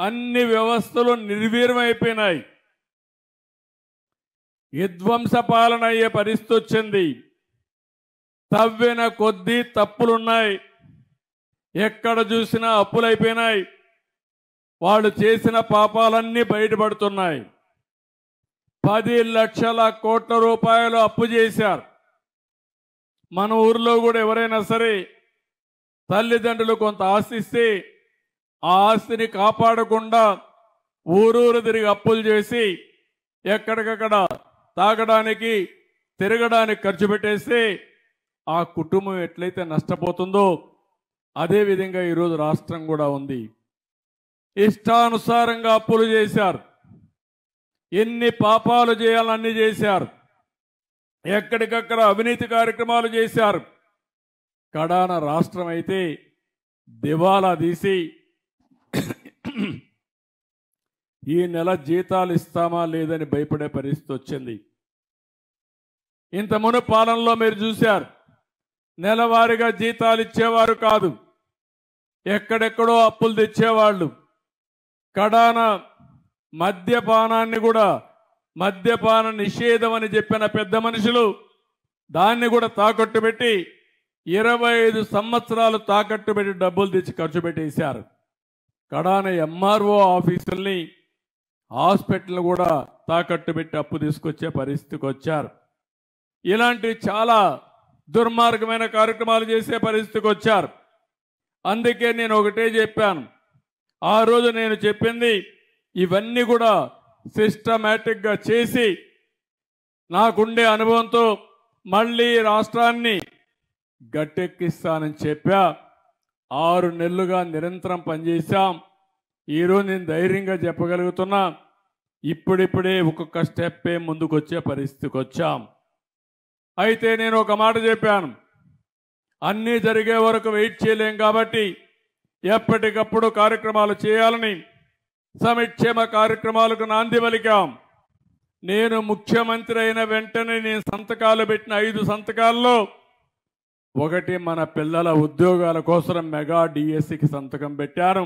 అన్ని వ్యవస్థలు నిర్వీర్యమైపోయినాయి. విధ్వంస పాలన అయ్యే పరిస్థితి వచ్చింది. తవ్విన కొద్దీ తప్పులున్నాయి. ఎక్కడ చూసినా అప్పులైపోయినాయి. వాళ్ళు చేసిన పాపాలన్నీ బయటపడుతున్నాయి. 10 లక్షల కోట్ల రూపాయలు అప్పు చేశారు. మన ఊర్లో కూడా ఎవరైనా సరే తల్లిదండ్రులు కొంత ఆస్తి ఇస్తే ఆ ఆస్తిని కాపాడకుండా ఊరూరు తిరిగి అప్పులు చేసి ఎక్కడికక్కడ తాగడానికి తిరగడానికి ఖర్చు పెట్టేస్తే ఆ కుటుంబం ఎట్లయితే నష్టపోతుందో అదేవిధంగా ఈరోజు రాష్ట్రం కూడా ఉంది. ఇష్టానుసారంగా అప్పులు చేశారు. ఎన్ని పాపాలు చేయాలన్నీ చేశారు. ఎక్కడికక్కడ అవినీతి కార్యక్రమాలు చేశారు. కడాన రాష్ట్రం అయితే దివాలా తీసి ఈ నెల జీతాలు ఇస్తామా లేదని భయపడే పరిస్థితి వచ్చింది. ఇంత మును పాలనలో మీరు చూశారు, నెలవారీగా జీతాలు ఇచ్చేవారు కాదు, ఎక్కడెక్కడో అప్పులు తెచ్చేవాళ్ళు. కడాన మద్యపానాన్ని కూడా మద్యపాన నిషేధం అని చెప్పిన పెద్ద మనుషులు దాన్ని కూడా తాకట్టు పెట్టి 25 సంవత్సరాలు తాకట్టు పెట్టి డబ్బులు తెచ్చి ఖర్చు పెట్టేశారు. కడాన ఎంఆర్ఓ ఆఫీసుల్ని హాస్పిటల్ కూడా తాకట్టు పెట్టి అప్పు తీసుకొచ్చే పరిస్థితికి వచ్చారు. ఇలాంటి చాలా దుర్మార్గమైన కార్యక్రమాలు చేసే పరిస్థితికి వచ్చారు. అందుకే నేను ఒకటే చెప్పాను, ఆ రోజు నేను చెప్పింది ఇవన్నీ కూడా సిస్టమేటిక్గా చేసి నాకుండే అనుభవంతో మళ్ళీ రాష్ట్రాన్ని గట్టెక్కిస్తానని చెప్పా. 6 నెలలుగా నిరంతరం పనిచేశాం. ఈరోజు నేను ధైర్యంగా చెప్పగలుగుతున్నా, ఇప్పుడిప్పుడే ఒక్కొక్క స్టెప్పే ముందుకు వచ్చే పరిస్థితికి వచ్చాం. అయితే నేను ఒక మాట చెప్పాను, అన్నీ జరిగే వరకు వెయిట్ చేయలేం కాబట్టి ఎప్పటికప్పుడు కార్యక్రమాలు చేయాలని సంక్షేమ కార్యక్రమాలకు నాంది పలికాం. నేను ముఖ్యమంత్రి అయిన వెంటనే నేను సంతకాలు పెట్టిన 5 సంతకాల్లో ఒకటి మన పిల్లల ఉద్యోగాల కోసం మెగా డిఎస్సికి సంతకం పెట్టాను.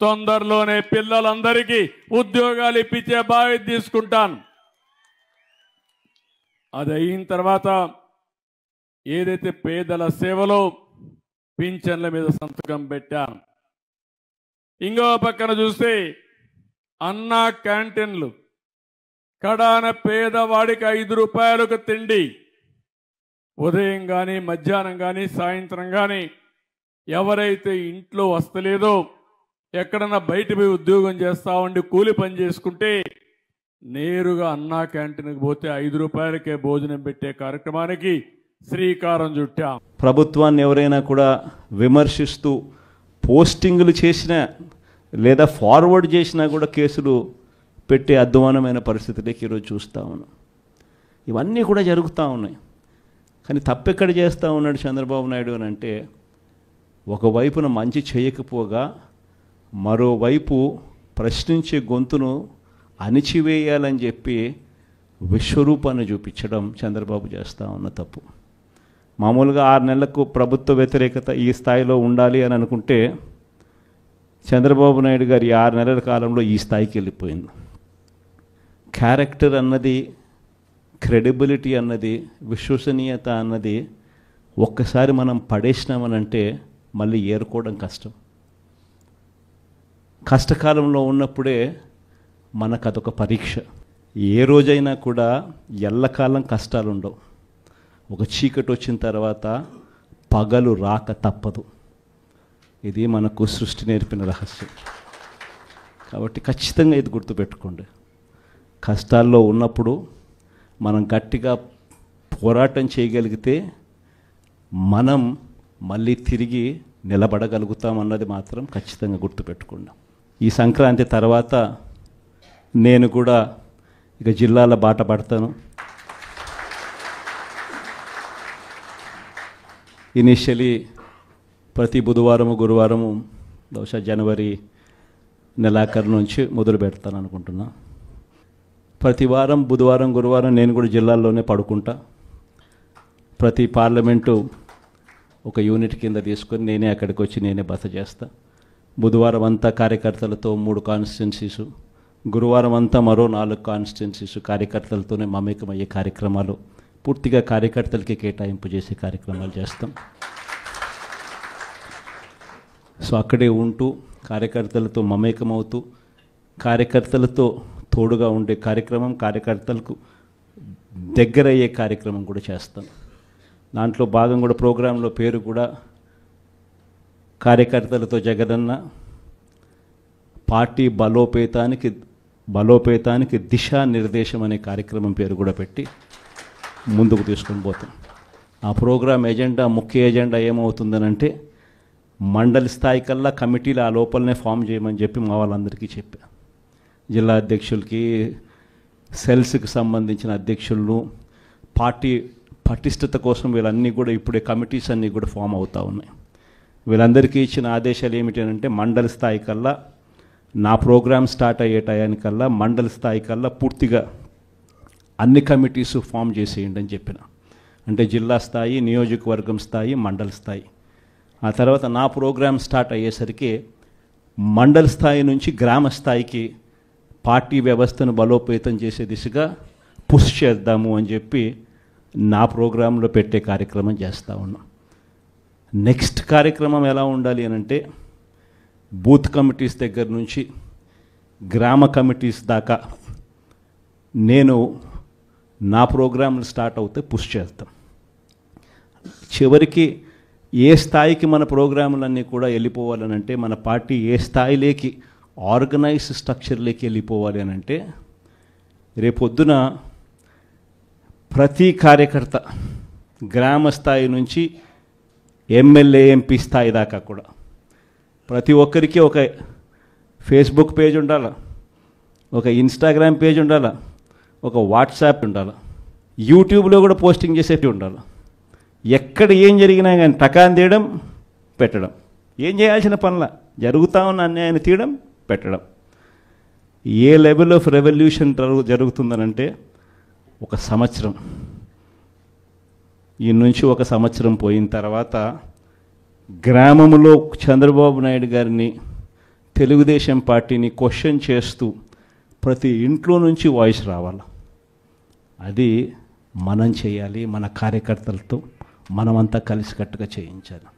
తొందరలోనే పిల్లలందరికీ ఉద్యోగాలు ఇప్పించే బాధ్యత తీసుకుంటాను. అది అయిన తర్వాత ఏదైతే పేదల సేవలో పింఛన్ల మీద సంతకం పెట్టాను. ఇంకో పక్కన చూస్తే అన్నా క్యాంటీన్లు, కడాన పేదవాడికి 5 రూపాయలకు తిండి ఉదయం కానీ మధ్యాహ్నం కానీ సాయంత్రం కానీ ఎవరైతే ఇంట్లో వస్తలేదో ఎక్కడన్నా బయట పోయి ఉద్యోగం చేస్తా ఉండి కూలి పని చేసుకుంటే నేరుగా అన్నా క్యాంటీన్కి పోతే 5 రూపాయలకే భోజనం పెట్టే కార్యక్రమానికి శ్రీకారం చుట్టాం. ప్రభుత్వాన్ని ఎవరైనా కూడా విమర్శిస్తూ పోస్టింగులు చేసినా లేదా ఫార్వర్డ్ చేసినా కూడా కేసులు పెట్టే అధ్వానమైన పరిస్థితులకి ఈరోజు చూస్తూ ఉన్నాం. ఇవన్నీ కూడా జరుగుతూ ఉన్నాయి. కానీ తప్పెక్కడ చేస్తూ ఉన్నాడు చంద్రబాబు నాయుడు అని అంటే, ఒకవైపున మంచి చేయకపోగా మరోవైపు ప్రశ్నించే గొంతును అణిచివేయాలని చెప్పి విశ్వరూపాన్ని చూపించడం చంద్రబాబు చేస్తూ ఉన్న తప్పు. మామూలుగా 6 నెలలకు ప్రభుత్వ వ్యతిరేకత ఈ స్థాయిలో ఉండాలి అని అనుకుంటే చంద్రబాబు నాయుడు గారి 6 నెలల కాలంలో ఈ స్థాయికి వెళ్ళిపోయింది. క్యారెక్టర్ అన్నది, క్రెడిబిలిటీ అన్నది, విశ్వసనీయత అన్నది ఒక్కసారి మనం పడేసినామనంటే మళ్ళీ ఏరుకోవడం కష్టం. కష్టకాలంలో ఉన్నప్పుడే మనకు అదొక పరీక్ష. ఏ రోజైనా కూడా ఎల్లకాలం కష్టాలు ఉండవు. ఒక చీకటి వచ్చిన తర్వాత పగలు రాక తప్పదు. ఇది మనకు సృష్టి నేర్పిన రహస్యం. కాబట్టి ఖచ్చితంగా ఇది గుర్తుపెట్టుకోండి. కష్టాల్లో ఉన్నప్పుడు మనం గట్టిగా పోరాటం చేయగలిగితే మనం మళ్ళీ తిరిగి నిలబడగలుగుతామన్నది మాత్రం ఖచ్చితంగా గుర్తుపెట్టుకోండి. ఈ సంక్రాంతి తర్వాత నేను కూడా ఇక జిల్లాల బాట పడతాను. ఇనిషియలీ ప్రతి బుధవారము గురువారము బహుశా జనవరి నెలాఖరు నుంచి మొదలు పెడతాను అనుకుంటున్నా. ప్రతి వారం బుధవారం గురువారం నేను కూడా జిల్లాల్లోనే పడుకుంటా. ప్రతి పార్లమెంటు ఒక యూనిట్ కింద తీసుకొని నేనే అక్కడికి వచ్చి నేనే బస చేస్తా. బుధవారం అంతా కార్యకర్తలతో 3 కాన్స్టిట్యున్సీసు, గురువారం అంతా మరో 4 కాన్స్టిట్యున్సీసు కార్యకర్తలతోనే మమేకమయ్యే కార్యక్రమాలు, పూర్తిగా కార్యకర్తలకి కేటాయింపు చేసే కార్యక్రమాలు చేస్తాం. సో అక్కడే ఉంటూ కార్యకర్తలతో మమేకమవుతూ కార్యకర్తలతో తోడుగా ఉండే కార్యక్రమం, కార్యకర్తలకు దగ్గరయ్యే కార్యక్రమం కూడా చేస్తాం. దాంట్లో భాగం కూడా ప్రోగ్రాంలో పేరు కూడా కార్యకర్తలతో జగనన్న, పార్టీ బలోపేతానికి దిశానిర్దేశం అనే కార్యక్రమం పేరు కూడా పెట్టి ముందుకు తీసుకొని పోతాం. ఆ ప్రోగ్రాం ఎజెండా, ముఖ్య ఎజెండా ఏమవుతుందనంటే మండలి స్థాయి కల్లా కమిటీలు ఆ లోపలనే ఫామ్ చేయమని చెప్పి మా వాళ్ళందరికీ చెప్పా. జిల్లా అధ్యక్షులకి, సెల్స్కి సంబంధించిన అధ్యక్షులను, పార్టీ పటిష్టత కోసం వీళ్ళన్నీ కూడా ఇప్పుడే కమిటీస్ అన్నీ కూడా ఫామ్ అవుతూ ఉన్నాయి. వీళ్ళందరికీ ఇచ్చిన ఆదేశాలు ఏమిటంటే మండలి స్థాయి కల్లా, నా ప్రోగ్రాం స్టార్ట్ అయ్యే టయానికల్లా మండలి స్థాయి కల్లా పూర్తిగా అన్ని కమిటీస్ ఫామ్ చేసేయండి అని చెప్పిన. అంటే జిల్లా స్థాయి, నియోజకవర్గం స్థాయి, మండలి స్థాయి. ఆ తర్వాత నా ప్రోగ్రాం స్టార్ట్ అయ్యేసరికి మండలి స్థాయి నుంచి గ్రామ స్థాయికి పార్టీ వ్యవస్థను బలోపేతం చేసే దిశగా పుష్ చేద్దాము అని చెప్పి నా ప్రోగ్రాంలో పెట్టే కార్యక్రమం చేస్తూ ఉన్నాం. నెక్స్ట్ కార్యక్రమం ఎలా ఉండాలి అని అంటే బూత్ కమిటీస్ దగ్గర నుంచి గ్రామ కమిటీస్ దాకా నేను నా ప్రోగ్రాంలు స్టార్ట్ అవుతే పుష్ చేస్తాం. చివరికి ఏ స్థాయికి మన ప్రోగ్రాములన్నీ కూడా వెళ్ళిపోవాలనంటే, మన పార్టీ ఏ స్థాయిలోకి ఆర్గనైజ్ స్ట్రక్చర్లోకి వెళ్ళిపోవాలి అని అంటే, రేపొద్దున ప్రతి కార్యకర్త గ్రామ స్థాయి నుంచి ఎమ్మెల్యే, ఎంపీ స్థాయి దాకా కూడా ప్రతి ఒక్కరికి ఒక ఫేస్బుక్ పేజ్ ఉండాలి, ఒక ఇన్స్టాగ్రామ్ పేజ్ ఉండాలి, ఒక వాట్సాప్ ఉండాలి, యూట్యూబ్లో కూడా పోస్టింగ్ చేసేవి ఉండాలి. ఎక్కడ ఏం జరిగినా కానీ టకాన్ తీయడం, పెట్టడం, ఏం చేయాల్సిన పనుల జరుగుతూ ఉన్న అన్యాయాన్ని తీయడం, పెట్టడం. ఏ లెవెల్ ఆఫ్ రెవల్యూషన్ జరుగుతుందనంటే ఒక సంవత్సరం, ఈ నుంచి ఒక సంవత్సరం పోయిన తర్వాత గ్రామంలో చంద్రబాబు నాయుడు గారిని, తెలుగుదేశం పార్టీని క్వశ్చన్ చేస్తూ ప్రతి ఇంట్లో నుంచి వాయిస్ రావాలి. అది మనం చేయాలి, మన కార్యకర్తలతో మనమంతా కలిసికట్టుగా చేయించాలి.